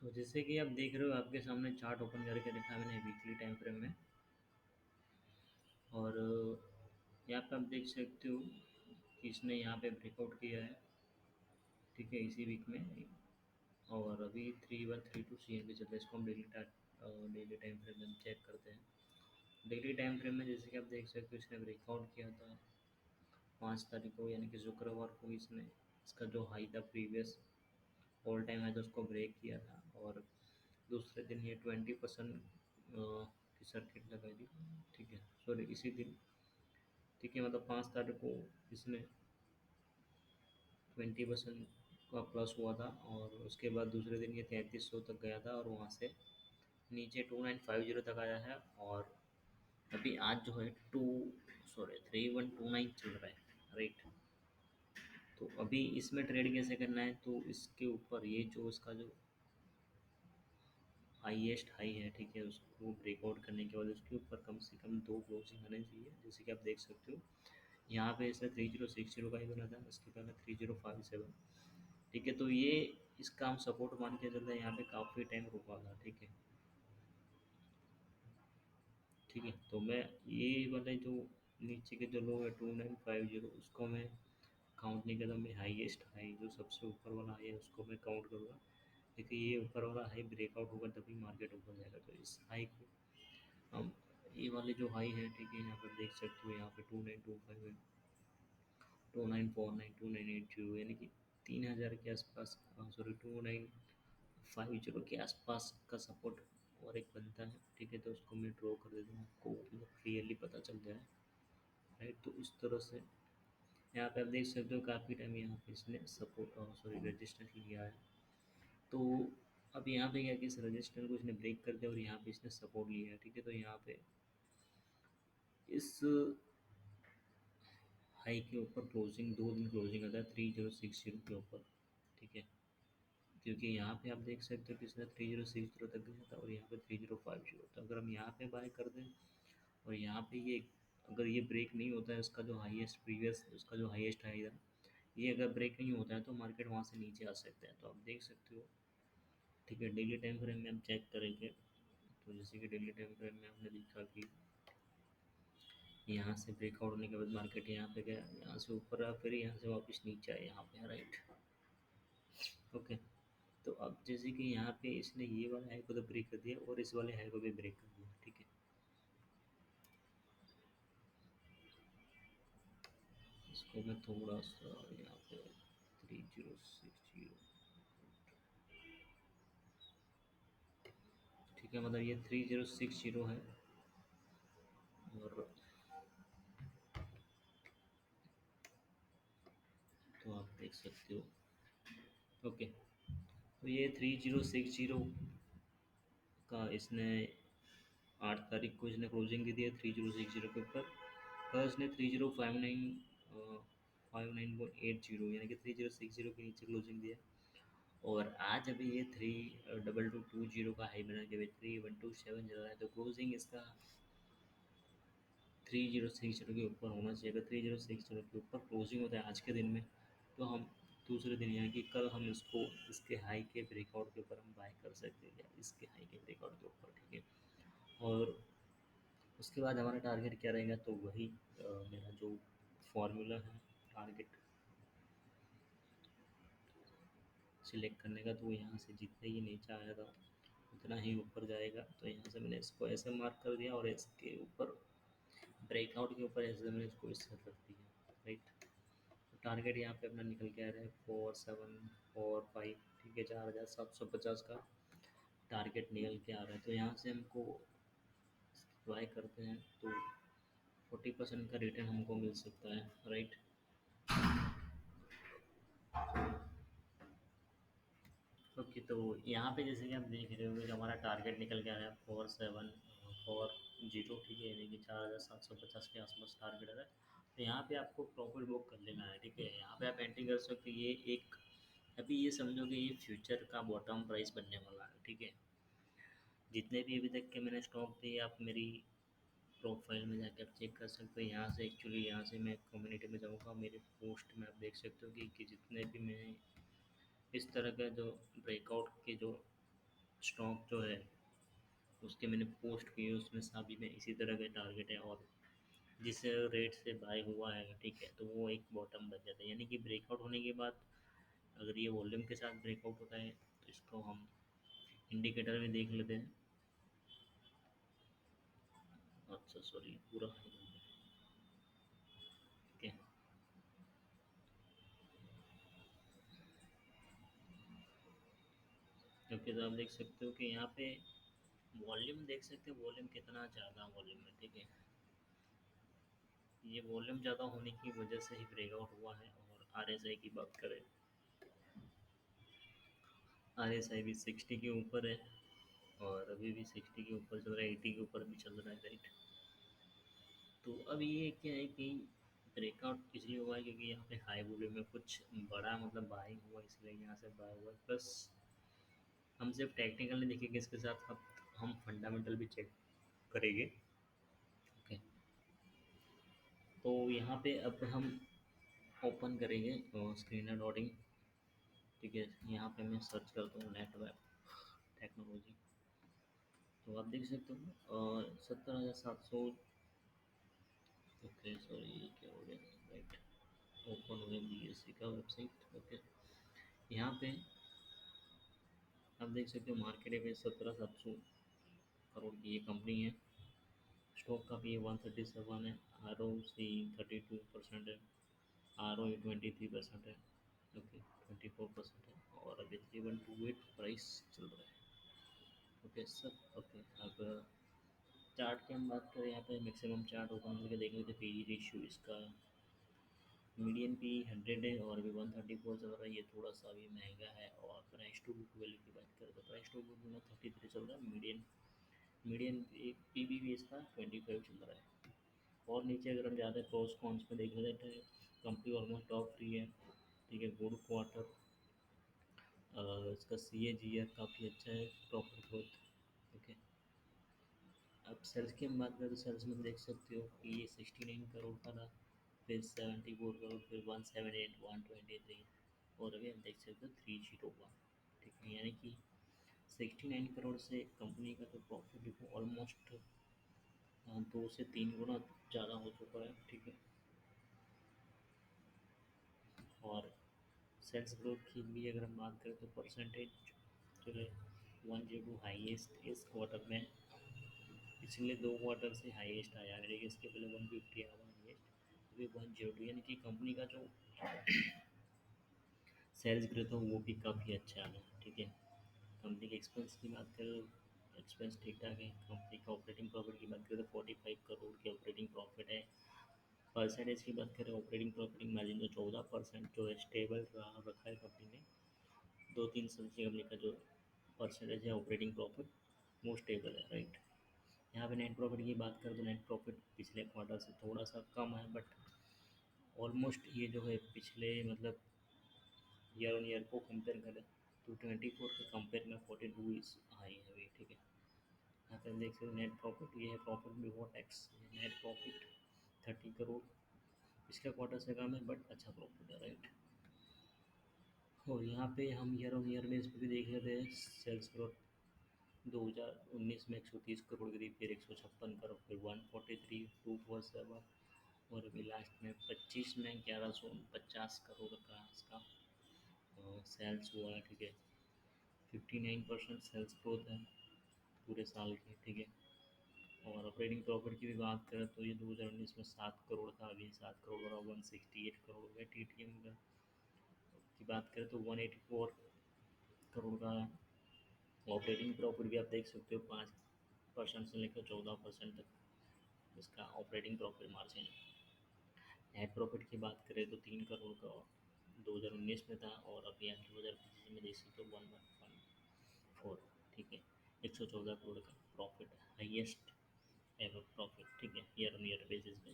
तो जैसे कि आप देख रहे हो आपके सामने चार्ट ओपन करके रखा है मैंने वीकली टाइम फ्रेम में। और यहाँ पे आप देख सकते हो कि इसने यहाँ पे ब्रेकआउट किया है, ठीक है, इसी वीक में। और अभी 3132 CM पे चल रहा है। इसको हम डेली टाइम फ्रेम में चेक करते हैं। डेली टाइम फ्रेम में जैसे कि आप देख सकते हो इसने ब्रेकआउट किया था 5 तारीख को, यानी कि शुक्रवार को। इसने इसका जो हाई था प्रीवियस ऑल टाइम है तो उसको ब्रेक किया था। और दूसरे दिन ये 20% की सर्किट लगाई थी, ठीक है, सॉरी इसी दिन, ठीक है, मतलब 5 तारीख को इसने 20% का प्लस हुआ था। और उसके बाद दूसरे दिन ये 3300 तक गया था और वहाँ से नीचे 2950 तक आया है। और अभी आज जो है 3129 चल रहा है, राइट। तो अभी इसमें ट्रेड कैसे करना है, तो इसके ऊपर ये जो इसका जो हाईएस्ट हाई है, ठीक है, उसको ब्रेकआउट करने के बाद उसके ऊपर कम से कम दो क्लोजिंग आने चाहिए। जैसे कि आप देख सकते हो यहाँ पे इसने 3060 का ही बना था, इसके पहले 3057, ठीक है। तो ये इसका हम सपोर्ट मान के चलते हैं, यहाँ पे काफ़ी टाइम रुका था, ठीक है, ठीक है। तो मैं ये वाले जो नीचे के जो लो है 2950, उसको मैं काउंट नहीं करता। मैं हाईएस्ट हाई जो सबसे ऊपर वाला हाई है उसको मैं काउंट करूँगा, क्योंकि ये ऊपर वाला हाई ब्रेकआउट होगा तभी मार्केट ऊपर जाएगा। तो इस हाई को हम, ये वाले जो हाई है, ठीक है, यहाँ पर देख सकते हो, यहाँ पे 2925 है, 2949, 2980, यानी कि 3000 के आसपास, सॉरी 2950 के आसपास का सपोर्ट और एक बनता है, ठीक है। तो उसको मैं ड्रॉ कर देता हूँ, आपको मतलब क्लियरली पता चल जाए, राइट। तो इस तरह से यहाँ पे आप देख सकते हो काफ़ी टाइम यहाँ पे इसने सपोर्ट, सॉरी रेजिस्टेंस लिया है। तो अब यहाँ पे क्या कि इस रजिस्टर को इसने ब्रेक कर दिया और यहाँ पे इसने सपोर्ट लिया है, ठीक है। तो यहाँ पे इस हाई के ऊपर क्लोजिंग, 2 दिन क्लोजिंग आता है 3060 के ऊपर, ठीक है। क्योंकि यहाँ पे आप देख सकते हो कि इसने 3060 तक गया था और यहाँ पे 3050। तो अगर हम यहाँ पे बाय कर दें और यहाँ पे ये, अगर ये ब्रेक नहीं होता है, इसका जो हाईएस्ट प्रीवियस, उसका जो हाईएस्ट हाई था, ये अगर ब्रेक नहीं होता है तो मार्केट वहाँ से नीचे आ सकता है। तो आप देख सकते हो, ठीक है। डेली टाइम फ्रेम में हम चेक करेंगे, तो जैसे कि डेली टाइम फ्रेम में हमने देखा कि यहाँ से ब्रेकआउट होने के बाद मार्केट यहाँ पे गया, यहाँ से ऊपर आ, फिर यहाँ से वापस नीचे आया, यहाँ पे, राइट, ओके। तो अब जैसे कि यहाँ पे इसने ये वाला हाई को तो ब्रेक कर दिया और इस वाले हाई को भी ब्रेक कर दिया, ठीक है। इसको मैं थोड़ा सा यहाँ पे 3060, ठीक है, मतलब ये 3060 है। और तो आप देख सकते हो, ओके। तो ये 3060 का इसने 8 तारीख को इसने क्लोजिंग दी है 3060 के ऊपर। कल इसने 3059.80, यानी कि 3060 के नीचे क्लोजिंग दिया। और आज अभी ये 3220 का हाई बना के 3127 चल रहा है। तो क्लोजिंग इसका 3060 के ऊपर होना चाहिए। अगर 3060 के ऊपर क्लोजिंग होता है आज के दिन में, तो हम दूसरे दिन, यानी कि कल, हम इसको इसके हाई के ब्रेकआउट के ऊपर हम बाय कर सकते हैं, या इसके हाई के ब्रेकआउट के ऊपर, ठीक है। और उसके बाद हमारा टारगेट क्या रहेगा, तो वही मेरा जो फॉर्मूला है टारगेट सिलेक्ट करने का, तो वो यहाँ से जितना ही नीचे आया था उतना ही ऊपर जाएगा। तो यहाँ से मैंने इसको ऐसे मार्क कर दिया और इसके ऊपर ब्रेकआउट के ऊपर ऐसे मैंने इसको इस तरह रख दिया, राइट। तो टारगेट यहाँ पे अपना निकल के आ रहा है 4745, ठीक है, 4750 का टारगेट निकल के आ रहा है। तो यहाँ से हमको बाय करते हैं तो 40% का रिटर्न हमको मिल सकता है, राइट। ओके, तो यहाँ पे जैसे कि आप देख रहे हो कि हमारा टारगेट निकल के आया है 4740, ठीक है, यानी कि 4750 के आसपास टारगेट आ रहा है। तो यहाँ पे आपको प्रॉफिट बुक कर लेना है, ठीक है। यहाँ पे आप एंट्री कर सकते हो। ये एक, अभी ये समझो कि ये फ्यूचर का बॉटम प्राइस बनने वाला है, ठीक है। जितने भी अभी तक के मैंने स्टॉक दिए, आप मेरी प्रोफाइल में जाकर आप चेक कर सकते हो। यहाँ से एक्चुअली, यहाँ से मैं कम्युनिटी में जाऊँगा, मेरे पोस्ट में आप देख सकते हो कि जितने भी मैं इस तरह का जो ब्रेकआउट के जो स्टॉक जो है उसके मैंने पोस्ट किए, उसमें सभी में इसी तरह के टारगेट है, और जिस रेट से बाय हुआ है ठीक है, तो वो एक बॉटम बन जाता है। यानी कि ब्रेकआउट होने के बाद अगर ये वॉल्यूम के साथ ब्रेकआउट होता है तो इसको हम इंडिकेटर में देख लेते हैं। अच्छा सॉरी, पूरा हाई हो गया। ठीक है, क्योंकि तो आप देख सकते हो कि यहाँ पे वॉल्यूम देख सकते हो, वॉल्यूम कितना ज़्यादा वॉल्यूम है। ठीक है, ये वॉल्यूम ज़्यादा होने की वजह से ही ब्रेकआउट हुआ है। और आरएसआई की बात करें, आरएसआई भी 60 के ऊपर है, और अभी भी 60 के ऊपर चल रहा है, 80 के ऊपर भी चल रहा है, राइट। तो अब ये क्या है कि ब्रेकआउट इसलिए हुआ है क्योंकि यहाँ पे हाई वॉल्यूम में कुछ बड़ा मतलब बाइंग हुआ, इसलिए यहाँ से बाय हुआ। प्लस हम सिर्फ टेक्निकल नहीं देखेंगे, इसके साथ हम फंडामेंटल भी चेक करेंगे। ओके, तो यहाँ पे अब हम ओपन करेंगे स्क्रीन डॉटिंग। ठीक है, यहाँ पे मैं सर्च करता हूँ नेटवर्क टेक्नोलॉजी। तो आप देख सकते हो 17,700। ओके सॉरी, ये क्या हो गया, राइट। ओपन हो गया BSC का वेबसाइट। ओके, यहाँ पे आप देख सकते हो मार्केट में 17,700 करोड़ की ये कंपनी है। स्टॉक का भी 137 है, ROC 32% है, ROE 23% है। ओके, 24% है, और अभी 3128 प्राइस चल रहा है। Okay sir. ओके, अब चार्ट की हम बात करें, यहाँ पे मैक्सिमम चार्ट ओपन करके देख लेते, पी रेशियो इसका मीडियन पी 100 है, और अभी 134 चल रहा है, ये थोड़ा सा अभी महंगा है। और प्राइस टू बुक वैल्यू की बात करें तो प्राइस टू बुक में 33 चल रहा है। मीडियन मीडियन पी बी भी इसका 25 चल रहा है। और नीचे अगर हम ज़्यादा प्रोस कॉन्स में देख लेते हैं, कंपनी ऑलमोस्ट टॉप फ्री है। ठीक है, गुड क्वार्टर, इसका CAGR काफ़ी अच्छा है, प्रॉफिट ग्रोथ। ओके, अब सेल्स की हम बात करें तो सेल्स में देख सकते हो कि ये 69 करोड़ का था, फिर 74 करोड़, फिर 178, 123, और अभी हम देख सकते हो 301। ठीक है, यानी कि 69 करोड़ से कंपनी का जो प्रॉफिट है वो ऑलमोस्ट 2 से 3 गुना ज़्यादा हो चुका है। ठीक है, और सेल्स ग्रोथ की भी अगर हम बात करें तो परसेंटेज जो है 102 हाईएस्ट इस क्वार्टर में, पिछले 2 क्वार्टर से हाईएस्ट आया है। लेकिन इसके पहले 150 आया हाईएस्ट, अभी 102, यानी कि कंपनी का जो सेल्स ग्रोथ है वो भी काफ़ी अच्छा है। ठीक है, कंपनी के एक्सपेंस की बात करें तो एक्सपेंस ठीक ठाक है। कंपनी का ऑपरेटिंग प्रॉफिट की बात करें तो 45 करोड़ की ऑपरेटिंग प्रॉफिट है। परसेंटेज की बात करें ऑपरेटिंग प्रॉफिटिंग मार्जिन तो 14% जो है स्टेबल रखा है कंपनी ने। 2-3 साल से कंपनी का जो परसेंटेज है ऑपरेटिंग प्रॉफिट वो स्टेबल है, राइट। यहाँ पे नेट प्रॉफिट की बात करें तो नेट प्रॉफिट पिछले क्वार्टर से थोड़ा सा कम है, बट ऑलमोस्ट ये जो है पिछले मतलब ईयर ऑन ईयर को कंपेयर करें तो 24 के कंपेयर में 42 इस हाई है अभी। ठीक है, यहाँ पे देख सकते नेट प्रॉफिट, ये है profit before tax. Net profit 30 crore, पिछले क्वार्टर से कम है बट अच्छा प्रॉफिट है, राइट। और यहाँ पे हम ईयर ऑन ईयर में इस पर भी देख लेते हैं सेल्स ग्रोथ। 2019 में 130 करोड़ की थी, फिर 156 करोड़, फिर 143, 247, और अभी लास्ट में 25 में 1149 करोड़ का इसका सेल्स हुआ है। ठीक है, 59% सेल्स ग्रोथ है पूरे साल की। ठीक है, और ऑपरेटिंग प्रॉफिट की भी बात करें तो ये 2019 में 7 करोड़ था, अभी 7 करोड़ और 168 करोड़ हो गया। TTM की बात करें तो 184 करोड़ का ऑपरेटिंग प्रॉफिट भी आप देख सकते हो, 5% से लेकर 14% तक इसका ऑपरेटिंग प्रॉफिट मार्जिन है। नेट प्रॉफिट की बात करें तो 3 करोड़ का 2019 में था, और अभी आप 2025 में देख सकते हो 1114। ठीक है, 114 करोड़ का प्रॉफिट, हाइएस्ट एवर प्रॉफिट। ठीक है, ईयर ऑन ईयर बेसिस पे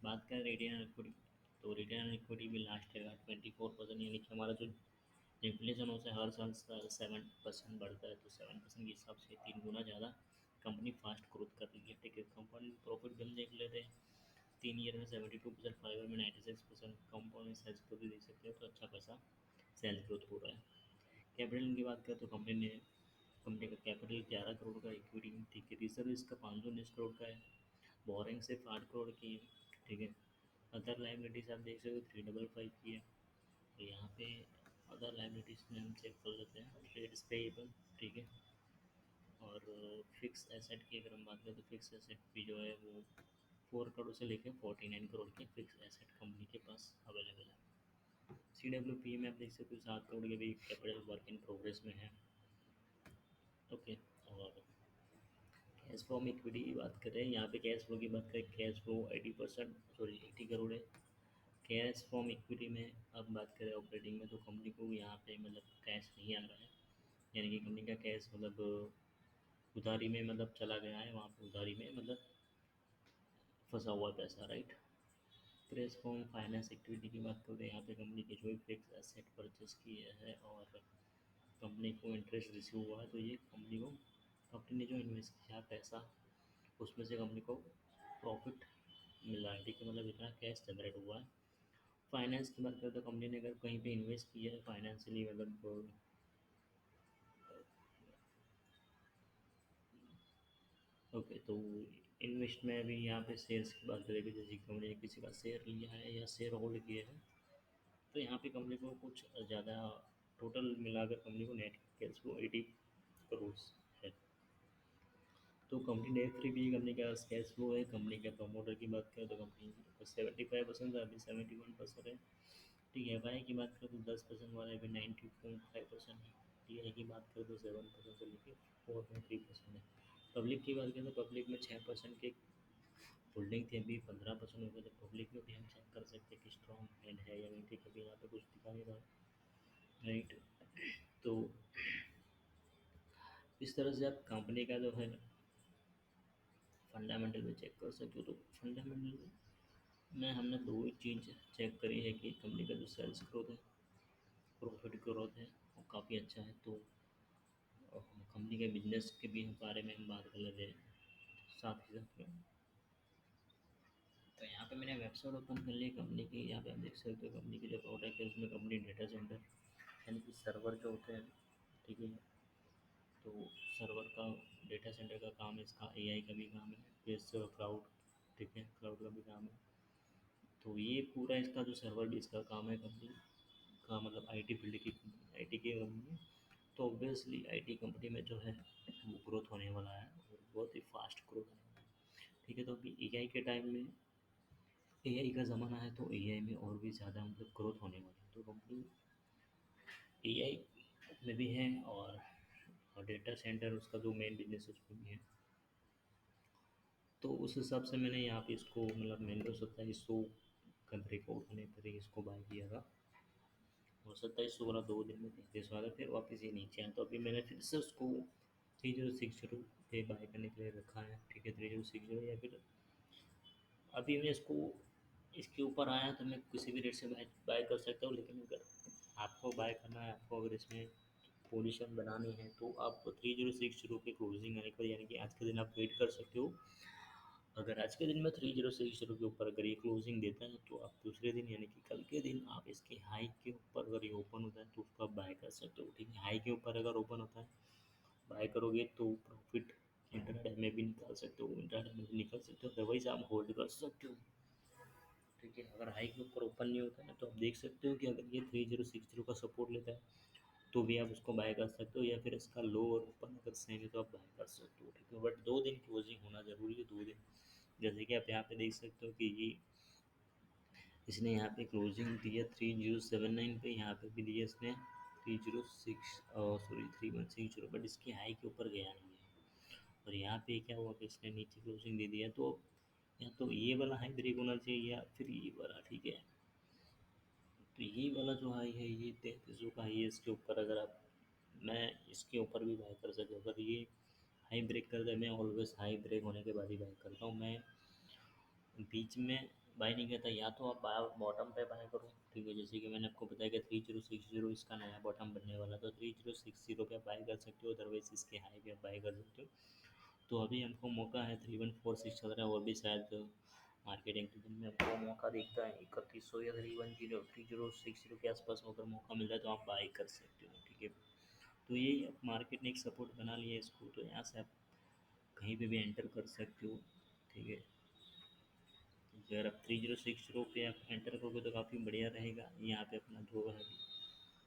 बात करें रिटर्न ऑन इक्विटी, तो रिटर्न ऑन इक्विटी भी लास्ट ईयर 24%, यानी कि हमारा जो इन्फ्लेशन होता है हर साल 7% बढ़ता है, तो 7% के हिसाब से 3 गुना ज़्यादा कंपनी फास्ट ग्रोथ कर रही है। ठीक है, कंपनी प्रॉफिट भी हम देख लेते हैं, 3 ईयर में 72%, 5 ईयर में 96% कंपनी सेल्स ग्रोथ भी देख सकते हो, तो अच्छा खासा सेल्स ग्रोथ हो रहा है। कैपिटल की बात करें तो कंपनी ने कंपनी का कैपिटल 11 करोड़ का, इक्विटी ठीक है, रिजर्व इसका 519 करोड़ का है, बोरिंग सिर्फ 8 करोड़ की है, ठीक है। अदर लाइबिलिटीज आप देख सकते हो 355 की है। तो यहाँ पे अदर लाइबिलिटीज में हम चेक कर लेते हैं, ट्रेड्स पेएबल, ठीक है। और फिक्स एसेट की अगर हम बात करें तो फिक्स एसेट भी जो है वो 4 करोड़ से लेकर 49 करोड़ के फिक्स एसेट कंपनी के पास अवेलेबल है। CWP में आप देख सकते हो 7 करोड़ के भी कैपिटल वर्क इन प्रोग्रेस में है, ओके। और कैश फ्लो में इक्विटी की बात करें, यहाँ पे कैश फ्लो की बात करें, कैश फ्लो 80%, सॉरी 80 करोड़ है। कैश फ्रॉम इक्विटी में अब बात करें ऑपरेटिंग में, तो कंपनी को यहाँ पे मतलब कैश नहीं आ रहा है, यानी कि कंपनी का कैश मतलब उधारी में मतलब चला गया है, वहाँ पे उधारी में मतलब फंसा हुआ पैसा, right. Cash from finance activity की बात करें, यहाँ पे कंपनी के जो भी फिक्स एसेट परचेस किए हैं और कंपनी को इंटरेस्ट रिसीव हुआ है, तो ये कंपनी ने जो इन्वेस्ट किया पैसा, उसमें से कंपनी को प्रॉफिट मिला है, ठीक है, मतलब इतना कैश जनरेट हुआ है। फाइनेंस की बात करें तो कंपनी ने अगर कहीं पे इन्वेस्ट किया है फाइनेंशियली, मतलब ओके, तो इन्वेस्ट में भी यहाँ पे शेयर्स की बात करें कि जैसे कंपनी ने किसी का शेयर लिया है या शेयर होल्ड किया है, तो यहाँ पे कंपनी को कुछ ज़्यादा, टोटल मिलाकर कंपनी को नेट कैश फ्लो 80 करोड़ है। तो कंपनी डेट फ्री भी, कंपनी का कैश फ्लो है। कंपनी के प्रमोटर की बात करें तो कंपनी को 75% था, अभी 71% है, ठीक है। एफ की बात करें तो 10% वाला अभी 90.5% है। टी की बात करें तो 7% से लेकर 4.3% है। पब्लिक की बात करें तो पब्लिक में 6% के होल्डिंग थी, अभी 15% हो गए, तो पब्लिक में भी हम चेक कर सकते हैं कि स्ट्रॉन्ग हैंड है या नहीं, ठीक है, अभी यहाँ पे कुछ दिखा नहीं रहा है, राइट। तो इस तरह से आप कंपनी का जो है फंडामेंटल में चेक कर सकते हो। तो फंडामेंटल में हमने दो ही चीज़ चेक करी है कि कंपनी का जो सेल्स ग्रोथ है, प्रॉफिट ग्रोथ है, वो काफ़ी अच्छा है। तो कंपनी के बिजनेस के भी बारे में हम बात कर लेते हैं साथ ही साथ में। तो यहाँ पे मैंने वेबसाइट ओपन कर ली कंपनी की, यहाँ पे आप देख सकते हो कंपनी की जो प्रोडक्ट है उसमें कंपनी डेटा सेंटर, यानी कि सर्वर जो होते हैं, ठीक है। तो सर्वर का, डेटा सेंटर का काम है, इसका AI का भी काम है, प्लस क्लाउड, ठीक है, क्लाउड का भी काम है। तो ये पूरा इसका जो सर्वर भी इसका काम है कंपनी का, मतलब IT फील्ड की, IT की कंपनी है। तो ऑब्वियसली IT कंपनी में जो है वो ग्रोथ होने वाला है और बहुत ही फास्ट ग्रोथ होने वाला है, ठीक है। तो अभी AI के टाइम में, AI का ज़माना है, तो AI में और भी ज़्यादा मतलब ग्रोथ होने वाली है। तो कंपनी AI में भी है और डेटा सेंटर उसका जो मेन बिजनेस है उसमें भी है। तो उस हिसाब से मैंने यहाँ पे इसको मतलब मैंने तो 2700 का ब्रेकआउट होने पर ही इसको बाय किया था, और 2700 वाला 2 दिन में 33 वाला फिर वापस ये नीचे आया, तो अभी मैंने फिर से उसको 3060 पे बाय करने के लिए रखा है, ठीक है, 3060, या फिर अभी मैं इसको, इसके ऊपर आया तो मैं किसी भी रेट से बाय बाय कर सकता हूँ। लेकिन अगर आपको बाय करना है, आपको अगर इसमें पोजीशन बनानी है, तो आप 3060 के क्लोजिंग आने पर, यानी कि आज के दिन आप वेट कर सकते हो। अगर आज के दिन में 3060 के ऊपर अगर ये क्लोजिंग देता है, तो आप दूसरे दिन यानी कि कल के दिन आप इसके हाई के ऊपर अगर ये ओपन होता है तो उसको आप बाय कर सकते हो, ठीक है। हाई के ऊपर अगर ओपन होता है, बाय करोगे तो प्रॉफिट इंटरडे में भी निकाल सकते हो, इंटरडे में भी निकाल सकते हो, अदरवाइज आप होल्ड कर सकते हो, ठीक है। अगर हाई के ऊपर ओपन नहीं होता है तो आप देख सकते हो कि अगर ये 3060 का सपोर्ट लेता है तो भी आप उसको बाय कर सकते हो, या फिर इसका लो और ऊपर अगर सेम है तो आप बाय कर सकते हो, ठीक है। बट 2 दिन क्लोजिंग होना ज़रूरी है, 2 दिन। जैसे कि आप यहाँ पे देख सकते हो कि ये इसने यहाँ पे क्लोजिंग दी है 3079 पे, यहाँ पे भी दिया इसने 306, सॉरी 3160, बट इसकी हाई के ऊपर गया नहीं है। और यहाँ पे क्या हुआ कि इसने नीचे क्लोजिंग दे दिया, तो या तो ये वाला हाई ब्रेक होना चाहिए या फिर ये वाला, ठीक है। तो ये वाला जो हाई है ये 3300 का हाई है, इसके ऊपर अगर आप, मैं इसके ऊपर भी बाय कर सकता हूँ। अगर ये हाई ब्रेक कर दे, मैं ऑलवेज हाई ब्रेक होने के बाद ही बाय करता हूँ, मैं बीच में बाय नहीं करता। या तो आप बॉटम पे बाय करो, ठीक है, जैसे कि मैंने आपको बताया कि 3060 इसका नया बॉटम बनने वाला, तो 3060 पे आप बाय कर सकते हो, अदरवाइज इसके हाई पे आप बाय कर सकते हो। तो अभी हमको मौका है, 3146 चल रहा है, और भी शायद मार्केटिंग के दिन में आपको मौका दिखता है 3100 या 3010 3060 के आसपास अगर मौका मिल रहा है तो आप बाई कर सकते हो, ठीक है। तो ये अब मार्केट ने एक सपोर्ट बना लिया है इसको, तो यहाँ से आप कहीं पे भी एंटर कर सकते हो। ठीक है, अगर आप 3060 पे आप एंटर करोगे तो काफ़ी बढ़िया रहेगा। यहाँ पे अपना जो है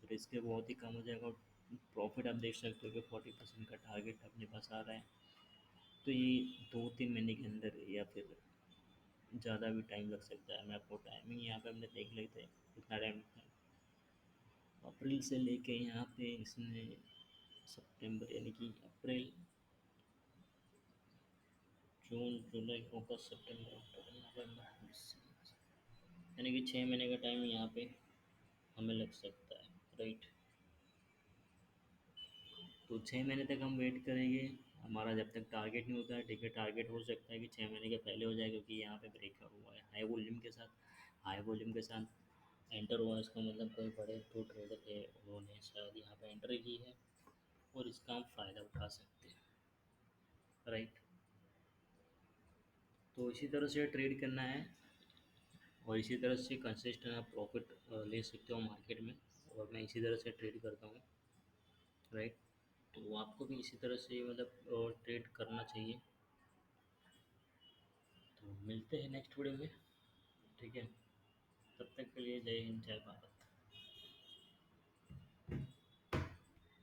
रिस्क है बहुत ही कम हो जाएगा, और प्रॉफिट आप देख सकते हो कि 40% का टारगेट अपने पास आ रहा है। तो ये 2-3 महीने के अंदर या फिर ज़्यादा भी टाइम लग सकता है। मैं आपको टाइमिंग यहाँ पे हमने देख लेते हैं कितना टाइम अप्रैल से लेके यहाँ पे इसने सितंबर, यानी कि अप्रैल, जून, जुलाई, अगस्त, सितंबर, अक्टूबर, नवंबर, दिसंबर, यानी कि 6 महीने का टाइम यहाँ पे हमें लग सकता है। राइट, तो 6 महीने तक हम वेट करेंगे, हमारा जब तक टारगेट नहीं होता है। ठीक है, टारगेट हो सकता है कि 6 महीने के पहले हो जाए, क्योंकि यहाँ पे ब्रेकआउट हुआ है हाई वॉल्यूम के साथ। हाई वॉल्यूम के साथ एंटर हुआ है, इसका मतलब कोई बड़े तो ट्रेडर थे, उन्होंने शायद यहाँ पे एंटर की है और इसका हम फ़ायदा उठा सकते हैं। राइट, तो इसी तरह से ट्रेड करना है, और इसी तरह से कंसिस्टेंट आप प्रॉफिट ले सकते हो मार्केट में। और मैं इसी तरह से ट्रेड करता हूँ। राइट, तो आपको भी इसी तरह से मतलब ट्रेड करना चाहिए। तो मिलते हैं नेक्स्ट वीडियो में। ठीक है, तब तक के लिए जय हिंद, जय भारत।